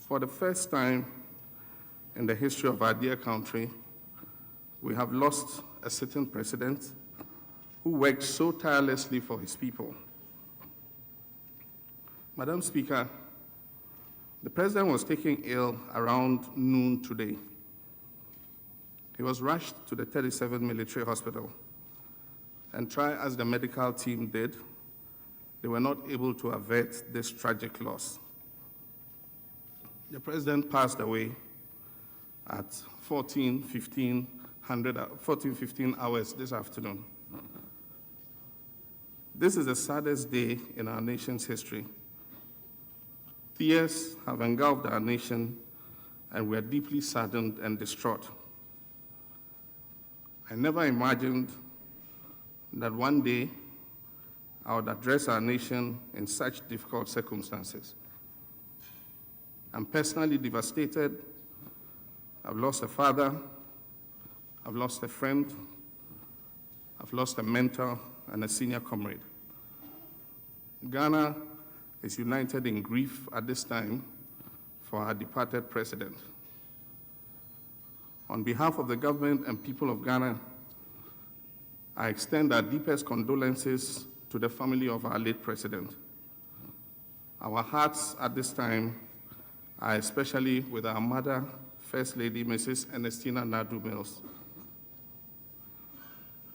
For the first time in the history of our dear country, we have lost a sitting president who worked so tirelessly for his people. Madam Speaker, the president was taken ill around noon today. He was rushed to the 37th Military Hospital, and try as the medical team did, they were not able to avert this tragic loss. The president passed away at 14:15 hours this afternoon. This is the saddest day in our nation's history. Tears have engulfed our nation, and we are deeply saddened and distraught. I never imagined that one day I would address our nation in such difficult circumstances. I'm personally devastated. I've lost a father, I've lost a friend, I've lost a mentor and a senior comrade. Ghana is united in grief at this time for our departed president. On behalf of the government and people of Ghana, I extend our deepest condolences to the family of our late president. Our hearts at this time are especially with our mother, First Lady Mrs. Ernestina Nadu Mills.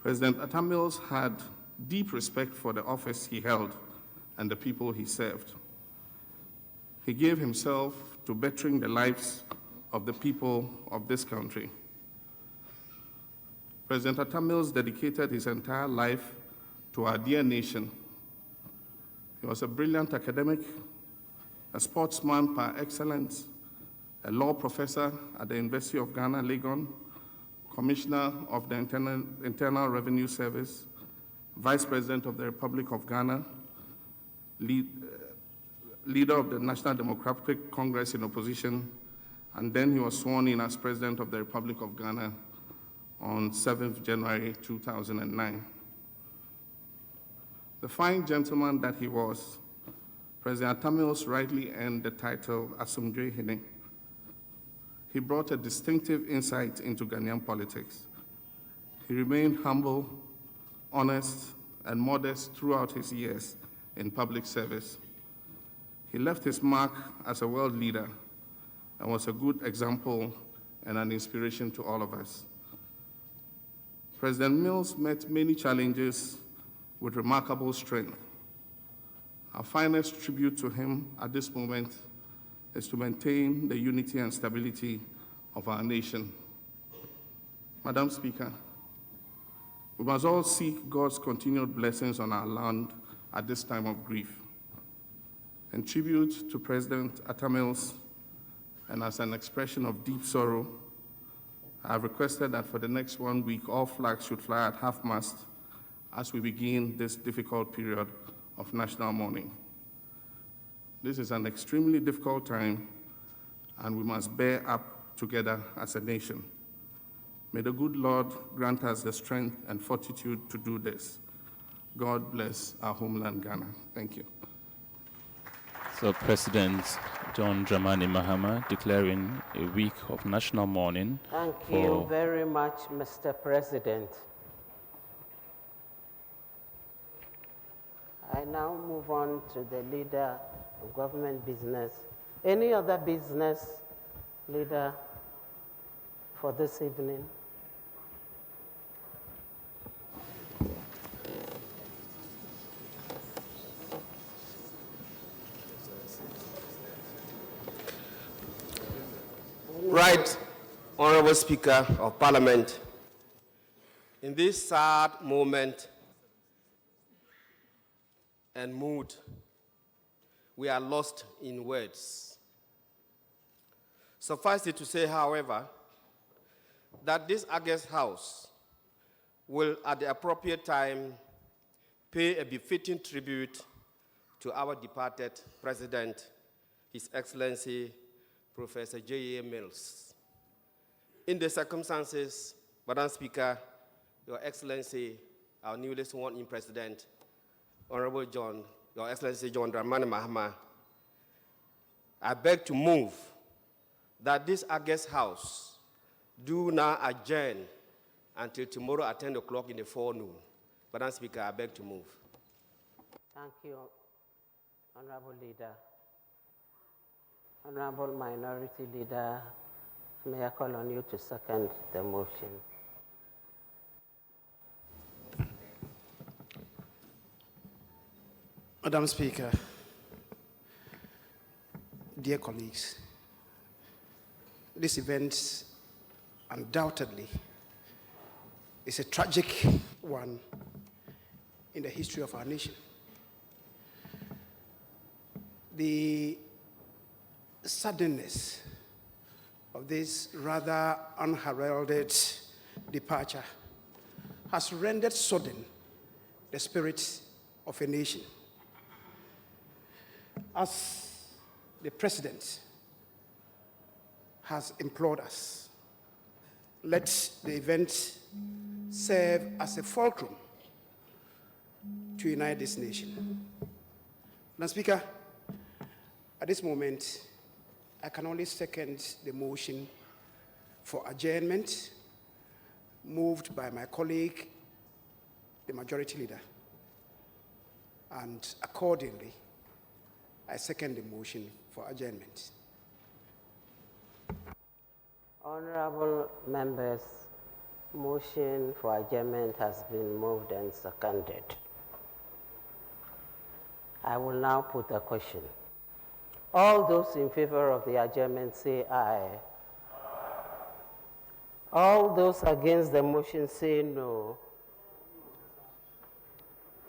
President Atta Mills had deep respect for the office he held and the people he served. He gave himself to bettering the lives of the people of this country. President Atta Mills dedicated his entire life to our dear nation. He was a brilliant academic, a sportsman par excellence, a law professor at the University of Ghana, Legon, Commissioner of the Internal Revenue Service, Vice President of the Republic of Ghana, leader of the National Democratic Congress in opposition, and then he was sworn in as President of the Republic of Ghana on 7th January 2009. The fine gentleman that he was, President Atta Mills rightly earned the title Asum J.E.A. He brought a distinctive insight into Ghanaian politics. He remained humble, honest, and modest throughout his years in public service. He left his mark as a world leader and was a good example and an inspiration to all of us. President Mills met many challenges with remarkable strength. Our finest tribute to him at this moment is to maintain the unity and stability of our nation. Madam Speaker, we must all seek God's continued blessings on our land at this time of grief. In tribute to President Atta Mills, and as an expression of deep sorrow, I have requested that for the next 1 week, all flags should fly at half-mast as we begin this difficult period of national mourning. This is an extremely difficult time, and we must bear up together as a nation. May the good Lord grant us the strength and fortitude to do this. God bless our homeland, Ghana. Thank you. So President John Dramani Mahama declaring a week of national mourning. Thank you very much, Mr. President. I now move on to the leader of government business. Any other business leader for this evening? Right, Honorable Speaker of Parliament, in this sad moment and mood, we are lost in words. Suffice it to say, however, that this August House will, at the appropriate time, pay a befitting tribute to our departed President, His Excellency, Professor J.E.A. Mills. In the circumstances, Madam Speaker, Your Excellency, our newly sworn-in President, Honorable Your Excellency John Dramani Mahama, I beg to move that this August House do now adjourn until tomorrow at 10 o'clock in the forenoon. Madam Speaker, I beg to move. Thank you, Honorable Leader. Honorable Minority Leader, may I call on you to second the motion? Madam Speaker, dear colleagues, this event undoubtedly is a tragic one in the history of our nation. The suddenness of this rather unheralded departure has rendered sodden the spirit of a nation. As the President has implored us, let the event serve as a fulcrum to unite this nation. Madam Speaker, at this moment, I can only second the motion for adjournment moved by my colleague, the Majority Leader. And accordingly, I second the motion for adjournment. Honorable members, motion for adjournment has been moved and seconded. I will now put a question. All those in favor of the adjournment say aye. All those against the motion say no.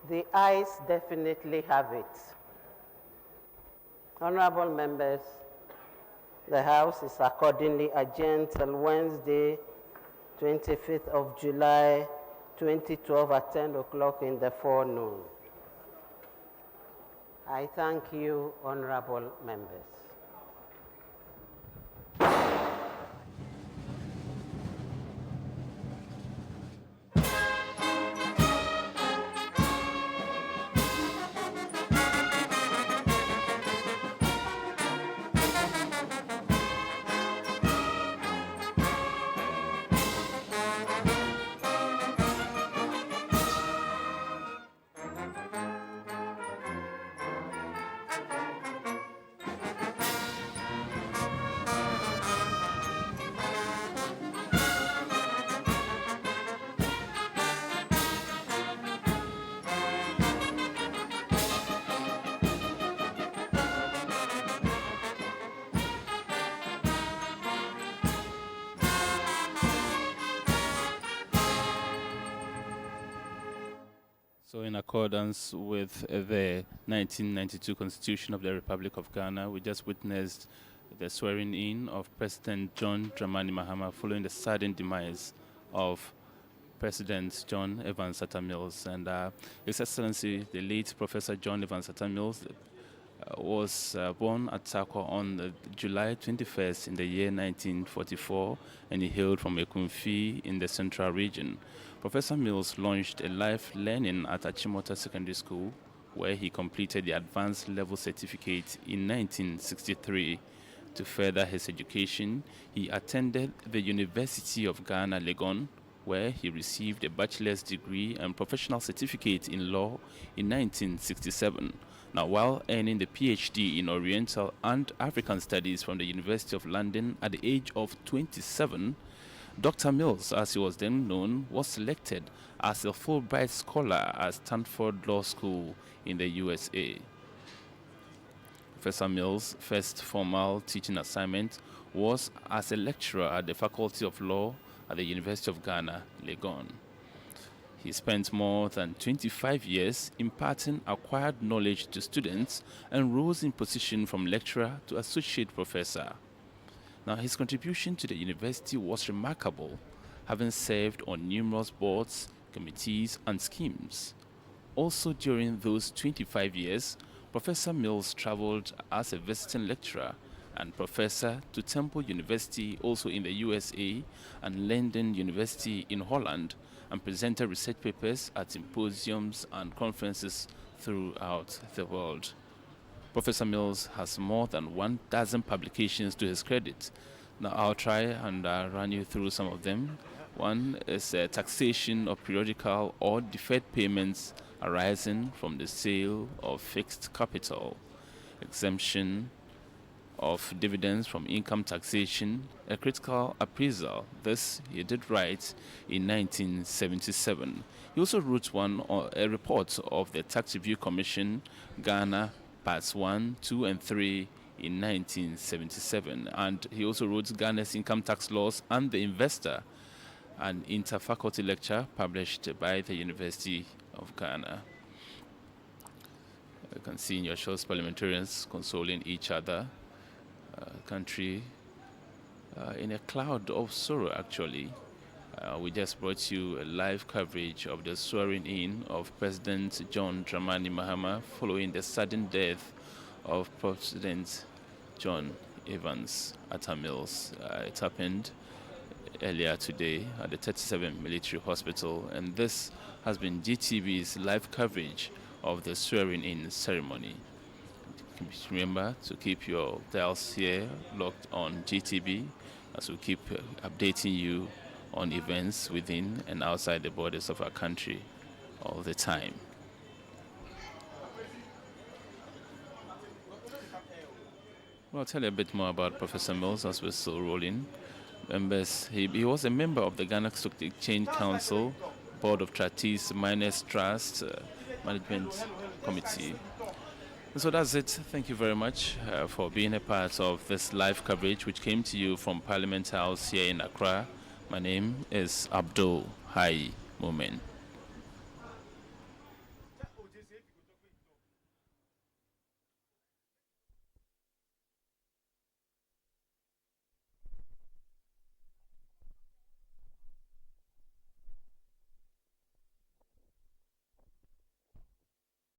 The ayes definitely have it. Honorable members, the House is accordingly adjourned till Wednesday, 25th of July, 2012 at 10 o'clock in the forenoon. I thank you, honorable members. So in accordance with the 1992 Constitution of the Republic of Ghana, we just witnessed the swearing in of President John Dramani Mahama following the sudden demise of President John Evans Atta Mills. And His Excellency, the late Professor John Evans Atta Mills, was born at Takwa on July 21st in the year 1944, and he hailed from Ekumfi in the central region. Professor Mills launched a life learning at Achimota Secondary School, where he completed the advanced level certificate in 1963. To further his education, he attended the University of Ghana, Legon, where he received a bachelor's degree and professional certificate in law in 1967. Now, while earning the PhD in Oriental and African Studies from the University of London at the age of 27, Dr. Mills, as he was then known, was selected as a Fulbright scholar at Stanford Law School in the USA. Professor Mills' first formal teaching assignment was as a lecturer at the Faculty of Law at the University of Ghana, Legon. He spent more than 25 years imparting acquired knowledge to students and rose in position from lecturer to associate professor. Now, his contribution to the university was remarkable, having served on numerous boards, committees, and schemes. Also during those 25 years, Professor Mills traveled as a visiting lecturer and professor to Temple University, also in the USA, and Leiden University in Holland, and presented research papers at symposiums and conferences throughout the world. Professor Mills has more than 1,000 publications to his credit. Now I'll try and run you through some of them. One is taxation of periodical or deferred payments arising from the sale of fixed capital, exemption of dividends from income taxation, a critical appraisal. This he did write in 1977. He also wrote a report of the Tax Review Commission, Ghana, Parts 1, 2, and 3 in 1977. And he also wrote Ghana's Income Tax Laws and the Investor, an interfaculty lecture published by the University of Ghana. You can see in your shows parliamentarians consoling each other. Country in a cloud of sorrow, actually. We just brought you a live coverage of the swearing in of President John Dramani Mahama following the sudden death of President John Evans Atta Mills. It happened earlier today at the 37 Military Hospital, and this has been GTV's live coverage of the swearing in ceremony. Remember to keep your dials here locked on GTV as we keep updating you on events within and outside the borders of our country all the time. Well, I'll tell you a bit more about Professor Mills as we're still rolling. He was a member of the Ghana Stock Exchange Council, Board of Trustees, Miners Trust, Management Committee. So that's it. Thank you very much for being a part of this live coverage, which came to you from Parliament House here in Accra. My name is Abdul Hai Momen.